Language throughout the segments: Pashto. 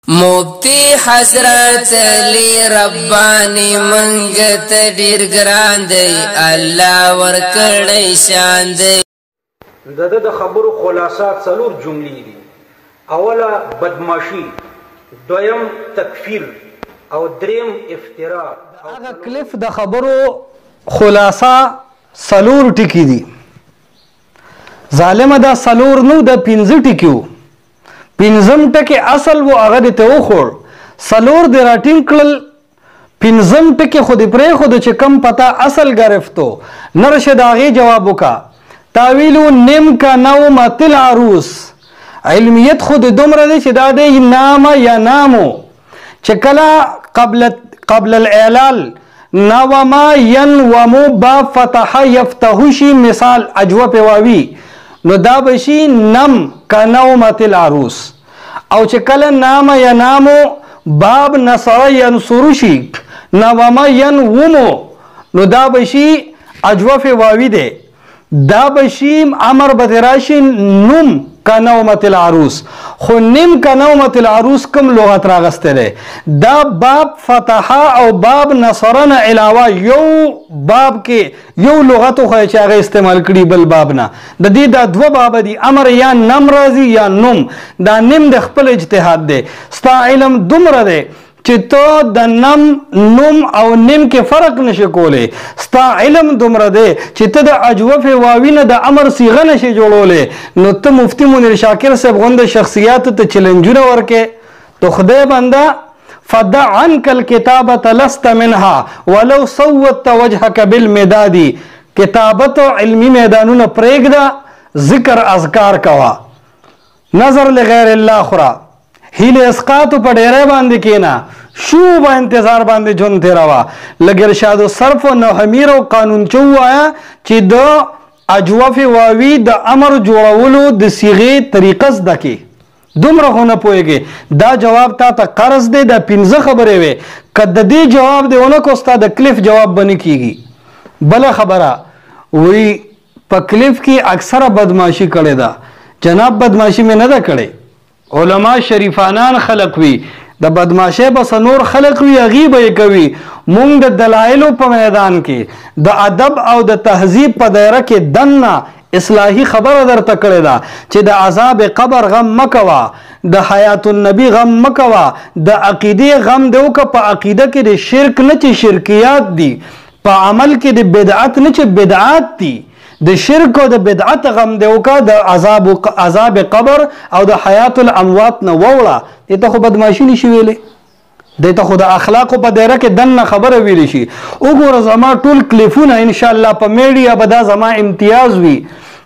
مفتی حضرت علی ربانی منگت ډیر ګران دی الله ورکړی شان دی. د خبرو خلاصات څلور جملې دي. اوله بدمعشي، دویم تکفیر او دریم افتراء. هغه کلیپ د خبرو خلاصه څلور ټکي دي. ظالمه دا څلور نو د 15 ټکیو. پنځم ټکی اصل و هغه دې ته وخوړ، څلور دې راټینګ کړل، پنځم ټکی خو دې پرېښود چې کم پته اصل گرفتو. نه رشه د هغې جواب وکړه. تاویلو نیم کا نومة العروس، علمیت خو دې دومره دی چې دا دی نامه یا نامو، چې کله قبل الاعلال نوما ینومو با فتح یفتحو شي، مثال اجوه پې واوي نو دا بشي نم کا نومة العروس. او چې کله نام یا نامو باب نصر ینصر شي، نوما ینومو نو دا بشي اجوف واوی دی، دا بشي امر بدراشي نم کا نومة العروس. خو نم کا نومة العروس کم لغت راغسته دی؟ دا باب فتحا او باب نصرنا علاوه یو باب کې یو لغت خو چې هغه استعمال کړي بل باب نه. د دې دا دوه باب دي، امر یا نم راځي یا نم. دا نم د خپل اجتهاد دی. ستا علم دومره دی چې ته د نم نم او نم کې فرق نشي کولی. ستا علم دومره دی چې ته د اجوف واوینه د امر صیغه نشي جوړولی. نو ته مفتی منیر شاکر صاحب غونده شخصیاتو ته چیلنجونه ورکې. تو خدای بنده فدع عنك الكتابة لست منها ولو صوت وجهك بالمداد. کتابت او علمی میدانونه پرېږده، ذکر اذکار کوا، نظر لغیر الله خورا، هیل اسقاطو په ډیری باندې کینا، شو به انتظار باندې جون تیروا، لږ ارشاد و صرف و نوحمیر او قانون چو وایا چې د اجوف واوی د امر جوړولو د صیغې طریقه زده کې. دومره خو نه پوهېږې. دا جواب تا ته قرض دی، دا 15 خبرې وې. که د دې جواب دی ونه کو ستا د کلیف جواب به نه کېږي. بله خبره وی په کلیف کې اکثره بدماشي کړې ده. جناب بدماشي مې نه ده کړې. علما شریفانان خلق وي، د بدماشۍ بس نور خلق وي، هغې به یې کوي. مونږ د دلایلو په میدان کې د ادب او د تهذیب په دایره کې دننه اصلاحي خبره درته کړې ده چې د عذاب قبر غم مه کوه، د حیات النبی غم مه کوه، د عقیدې غم دې وکړه. په عقیده کې د شرک نه چې شرکیات دي، په عمل کې د بدعت نه چې بدعات دي، د شرک او د بدعت غم دی وکړه، د عذاب قبر او د حیات الاموات نه ووړه. دې ته خو بدماشي نشي ویلی، دې ته خو د اخلاقو په دایره کې دننه خبره ویلی شي. وګوره زما ټول کلیفونه انشاءالله په میډیا به دا زما امتیاز وي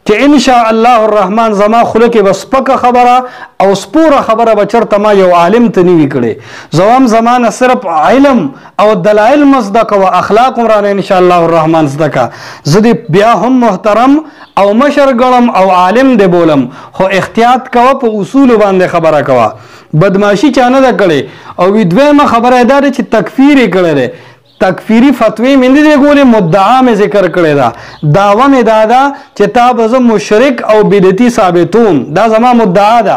چې انشاءالله الرحمن زما خوله کې به سپکه خبره او سپوره خبره به چېرته ما یو عالم ته نه وي کړې. زه هم زما نه صرف علم او دلایل مه زده کوه، اخلاق هم رانه انشاءالله الرحمن زده که. زه دې بیا هم محترم او مشر ګڼم او عالم دې بولم، خو احتیاط کوه، په اصولو باندې خبره کوه. بدماشي چا نه ده کړې. او دویمه خبره دا ده چې تکفیر یې کړی دی. تکفیری فتوی مې نه دی ګولې، مدعا مې ذکر کړې ده. دعوه مې دا ده چې تا به زه مشرک او بدعتي ثابتوم. دا زما مدعا ده.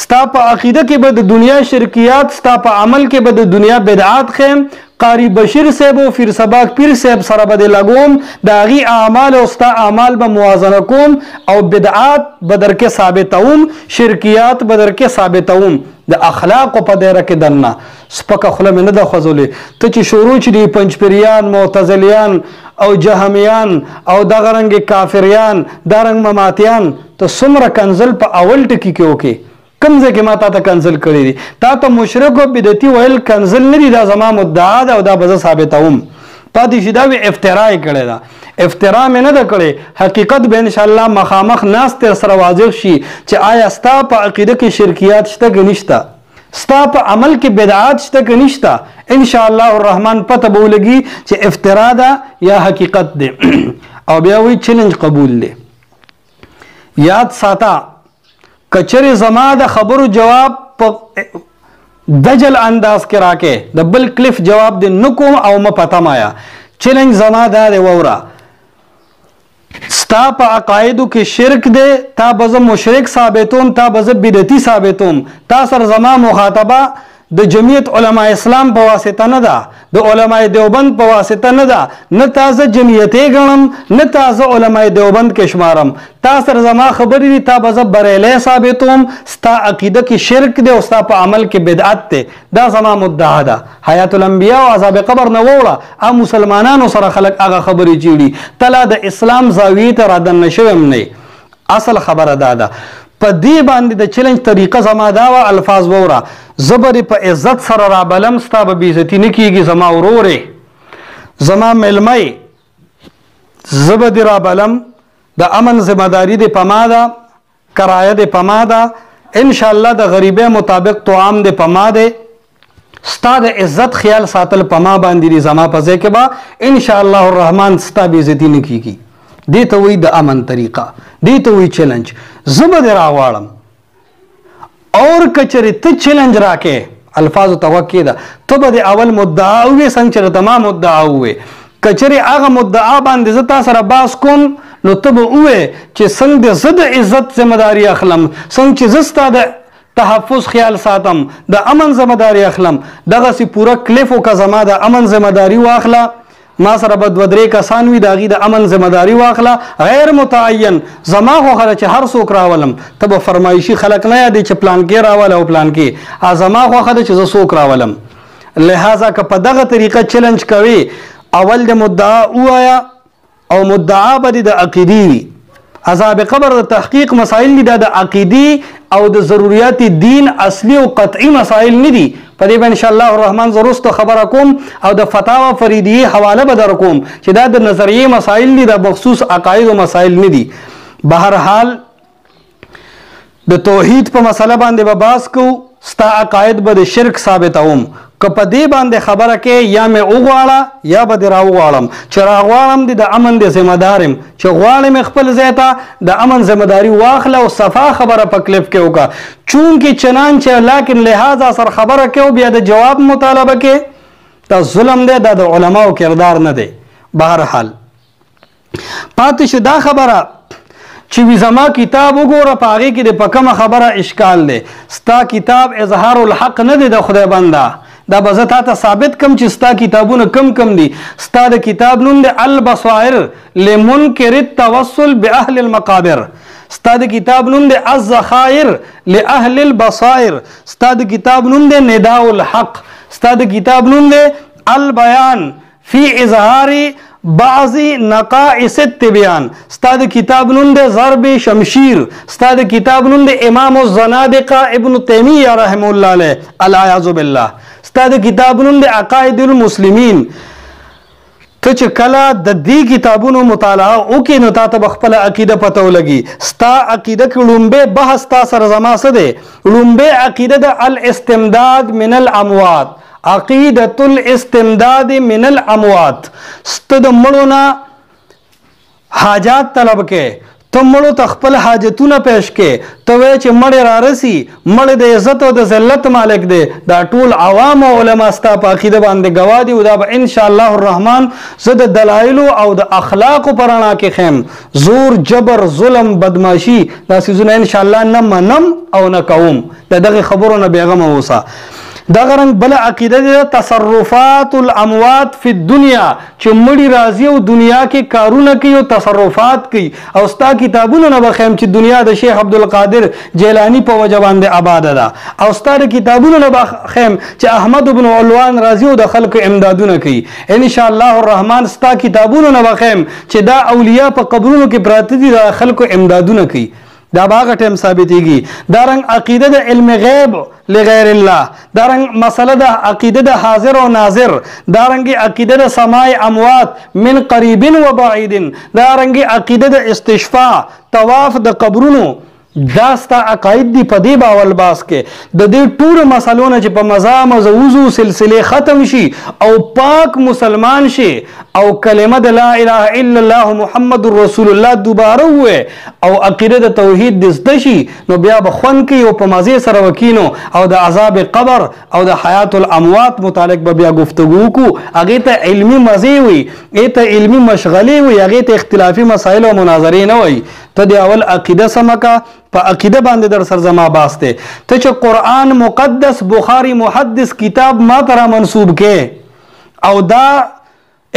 ستا په عقیده کې به د دنیا شرکیات، ستا په عمل کې به د دنیا بدعات خیم. قاری بشیر صاحب او پیر سباق پیر صاحب سره به دې لګوم، د هغې اعمال او ستا اعمال به موازنه کوم او بدعات به درکې ثابتوم، شرکیات به درکې ثابتوم. د اخلاقو په دایره کې دننه سپکه خوله مې نه ده خوځولې. ته چې شروع چې دي پنجپریان، معتزلیان او جهمیان او دغه رنګې کافریان، دا رنګ مماتیان، ته څومره کنزل په اول ټکي کې وکې. کوم ځای کې ما تا ته کنزل کړی دي؟ تا ته مشرک او بدعتي ویل کنزل نه دي، دا زما مدعا ده او دا به زه ثابتوم. پاتې شي دا وي افترا یې کړې ده. افترا مې نه ده کړې. حقیقت به انشاءالله مخامخ ناست تر سره واضح شي چې آیا ستا په عقیده کې شرکیات شته که نشته، ستا په عمل کې بدعات شته که نشته. انشاءالله الرحمن پته به ولګي چې افترا ده یا حقیقت دی. او بیا وایي چیلنج قبول دی. یاد ساته کچرې زما د خبرو جواب په دجل انداز کې راکې، د بل کلیف جواب دې نه کوم او مه پته مایا. چیلنج زما دا دی، ووره ستا په عقایدو کې شرک دی، تا به زه مشرک ثابتوم، تا به زه بدعتي ثابتوم. تا سره زما مخاطبه د جمعیت علماء اسلام په واسطه نه ده، د علماء دیوبند په واسطه نه ده، نه تازه جمعیتي ګڼم نه تازه علماء دیوبند کې شمارم. تا سره زما خبرې دي، تا به زه بریلی ثابتوم. ستا عقیده کې شرک دی او ستا په عمل کې بدعت دی، دا زما مدعا ده. حیات الانبیاء او عذاب قبر نه ووړه، مسلمانانو سره خلک هغه خبرې چیړي. تلا د اسلام زاویې ته رادننه شویم نه. اصل خبره دا ده. په دې باندې د چیلنج طریقه زما دا وه، الفاظ ووره، زه به په عزت سره رابلم، ستا به بېعزتي نه کېږي، زما ورورې زما میلمه زه به دې رابلم. د امن ذمهداري دې په ما ده، کرایه دې په ما ده، انشاءالله د غریبۍ مطابق طعام دې په ما دی. ستا د عزت خیال ساتل په ما باندې دي، زما په ځای کې به انشاءالله الرحمن ستا بېعزتي نه کېږي. دې ته وایي د امن طریقه، دې ته وایي چیلنج. زه به دې راغواړم اور کچرې ته چیلنج راکې، الفاظو ته غوږ کېده، ته به د اول مدعا ووې څنګه چې د ما مدعا ووې. کچرې هغه مدعا باندې زه تا سره بحث کوم نو ته به ووې چې څنګه زه د عزت ذمهداري اخلم، څنګه چې زه ستا د تحفظ خیال ساتم، د امن ذمهداري اخلم. دغسې پوره کلیپ وکړه زما د امن ذمهداري واخله. ما سره به دوه درې کسان وي، د هغې د امن ذمهداري واخله، غیر متعین. زما خوښه ده چې هر څوک راولم، ته به فرمایشي خلک نه یادې چې پلانکې راوله او پلانکې. زما خوښه ده چې زه څوک راولم. لہذا که په دغه طریقه چیلنج کوي، اول د مدعا ووایه او مدعا به د عقیدې وي. عذاب قبر د تحقیق مسائل دي، دا د عقیدې او د ضروریات دین اصلي او قطعي مسائل نه دي. په دې به انشاءالله الرحمن زه وروسته خبره کوم او د فتاوا فریدیې حواله به در کوم چې دا د نظریې مسایل دي، د مخصوص عقایدو مسایل نه دي. بهرحال د توحید په مسله باندې به بحث کوو، ستا عقاید به د شرک ثابتوم. که په دې باندې خبره کې یا مې وغواړه یا به دې راوغواړم. چې راغواړم دې د امن د ذمهدار یم، چې غواړم خپل ځای ته د امن ذمهداري واخله او صفا خبره په کلیپ کې وکړه. چونکې چنانچه لیکن لحاظه سره خبره کې او بیا د جواب مطالبه کې، دا ظلم دی، دا د علماو کردار نه دی. بهرحال پاتې شو دا خبره چې وی زما کتاب وګوره، په هغې کې د په کومه خبره اشکال دی. ستا کتاب اظهار الحق نه دی د خدای بنده، دا به زه تا ته ثابت کم چې ستا کتابونه کم دي. ستا د کتاب نوم دی البصائر لمنکر التوسل باهل المقابر. ستا د کتاب نوم دی الذخائر لاهل البصائر. ستا د کتاب نوم دی نداء الحق. ستا د کتاب نوم دی البیان فی اظهار بعض نقائص التبیان. ستا د کتاب نوم دی ضرب شمشیر. ستا د کتاب نوم دی امام الزنادقه ابن تیمیه رحم الله علیه العیاذ بالله. ستا د کتاب نوم دی عقاید المسلمین. ته چې کله د دې کتابونو مطالعه وکړې نو تا ته به خپله عقیده پته ولګي. ستا عقیده کې لومبی بحث تا سره زما څه دی؟ لومبی عقیده د الاستمداد من الاموات، عقیدة الاستمداد من الاموات. ست د مړو نه حاجات طلب کې، ته مړو ته خپل حاجتونه پیش کې، ته وایې چې مړی رارسي، مړی د عزت او د ذلت مالک دی. دا ټول عوام او علما ستا په عقیده باندې ګواه دي او دا به انشاءالله الرحمن زه د دلایلو او د اخلاقو په رڼا کې ښیم. زور، جبر، ظلم، بدماشي دا څیزونه انشاءالله نه منم او نه کوم. د دغې خبرو نه بېغمه اوسه. دغه رنګ بله عقیده دی تصرفات الاموات فی الدنیا، چې مړي راځي او دنیا کې کارونه کوي او تصرفات کوي. او ستا کتابونه نه به ښیم چې دنیا د شیخ عبدالقادر جیلانی په وجه باندې آباده ده. او ستا د کتابونه نه به ښیم چې احمد بن علوان راځي او د خلکو امدادونه کوي. انشاءالله الرحمن ستا کتابونه نه به ښیم چې دا اولیاء په قبرونو کې پراته دي، د خلکو امدادونه کوي. دا به هغه ټایم ثابتېږي. دارنګ عقیده د علم غیب لغیر الله، دارنګ مسله د عقیده د حاضر او ناظر، دارنګ عقیده د سماع اموات من قریب و بعید، دارنګ عقیده د استشفاء طواف د قبرونو. دا ستا عقاید دي. په دې باول باس کې د دې ټولو مسلو نه چې په مزا مزوزو سلسلې ختم شي او پاک مسلمان شي او کلمه د لا اله الا الله محمد رسول الله دوباره وې او عقیده د توحید د زده شي نو بیا به خوند کوي او په مزې سره وکینو او د عذاب قبر او د حیات الاموات متعلق به بیا گفتگو وکړو. هغې ته علمي مزې وي، هغې ته علمي مشغلې وي، هغې ته اختلافي مسایل او مناظرې نه وي. ته د اول عقیده سمه کا، په عقیده باندې در سر زما باس دی. ته چې قرآن مقدس بخاري محدث کتاب ما ته را منسوب کې او دا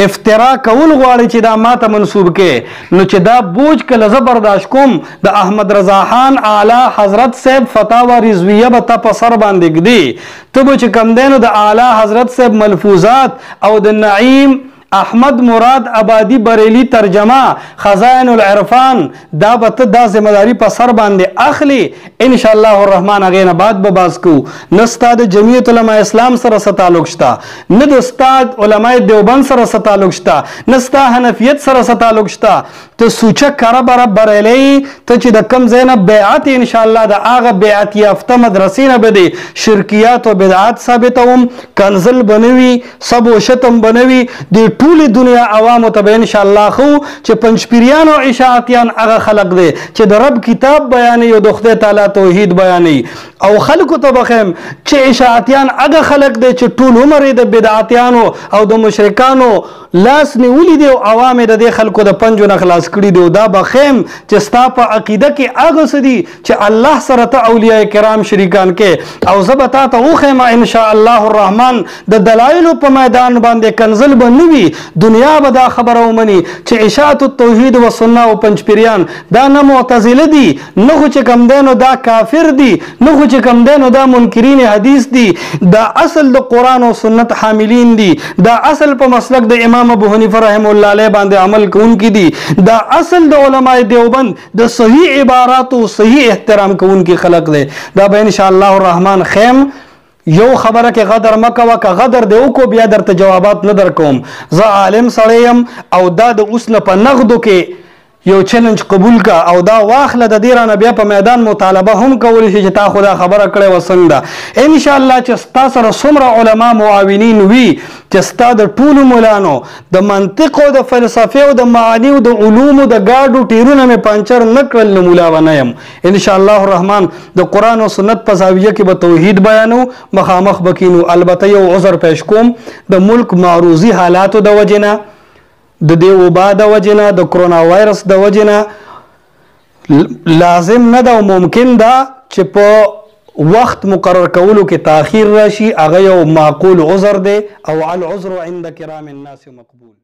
افترا کول غواړي چې دا ما ته منسوب کې، نو چې دا بوج کله زه برداشت کوم د احمد رضا خان اعلی حضرت صاحب فتاوا رضویه به ته په سر باندې ږدي. ته به چې کم دی نو د اعلی حضرت صاحب ملفوظات او د نعیم احمد مراد آبادی بریلی ترجمه خزائن العرفان دا به ته دا ذمہداری په سر باندې اخلي. ان شاء الله الرحمن هغې نه بعد به باز کوو. نه ستا د جمعیت علماء اسلام سره څه تعلق شته، نه د ستا علماء دیوبند سره څه تعلق شته، نه ستا حنفیت سره څه تعلق شته. ته سوچه کره بره بریلی ته چې د کم ځای نه بیعت ان شاء الله د هغه بیعت یافته مدرسې نه به د شرکیات او بدعات ثابتوم، کنزل بنوي، سب و شتم بنوي. د ټولې دنیا عوامو ته به ان شاء الله خو چې پنځپیریان او اشاعتیان هغه خلق دی چې د رب کتاب بیانوي او د خدای تعالی توحید بیانوي. او خلکو ته بخیم چې اشاعتیان هغه خلق دی چې ټول عمر یې د بدعتیانو او د مشرکانو لاس نیولی دی او عوام د دې خلکو د پنجو نه خلاص کړي دی. او دا بخیم چې ستا په عقیده کې هغه څه دي چې الله سره ته اولیاء کرام شریکان کې، او زه به تا ته وښیم ان شاء الله الرحمن د دلایلو په میدان باندې کنزل به نه وي. دنیا به دا خبره ومني چې اشاعت التوحید و سنه او پنځپیریان دا نه معتزله دي، نه خو چې کم دی نو دا کافر دي، نه خو چې کم دی نو دا منکرین حدیث دي. دا اصل د قرآن او سنت حاملین دي، دا اصل په مسلک د امام ابو حنیفه رحم الله علیه باندې عمل کوونکي دي، دا اصل د علماء دیوبند د صحیح عبارات او صحیح احترام کوونکي خلق دی. دا به ان شاء الله الرحمن خیم یو خبره کې غدر مکوه، که غدر دی وکړو بیا درته جوابات نه درکوم. زه عالم سړی یم او دا د اوس نه په نغدو کې یو چیلنج قبول کا او دا واخله د دې رانه بیا په میدان مطالبه هم کولی شي چې تا خو دا خبره کړې وه څنګه. ان شاء الله چې ستا سره څومره علما معاونین وي چې ستا د ټولو ملانو د منطق او د فلسفې او د معانی او د علومو د ګاډو ټیرونه مې پنچر نه کړل نو ملا به نه یم. ان شاء الله الرحمن د قرآن او سنت په زاویه کې به توحید بیانو، مخامخ به کینو. البته یو عذر پیش کوم، د ملک معروضي حالاتو د وجې نه، د دې وبا د وجې نه، د کرونا وایرس د وجې نه لازم نه ده او ممکن ده چې په وخت مقرر کولو کې تاخیر راشي. هغه یو معقول عذر دی او العذر عند کرام الناس مقبول.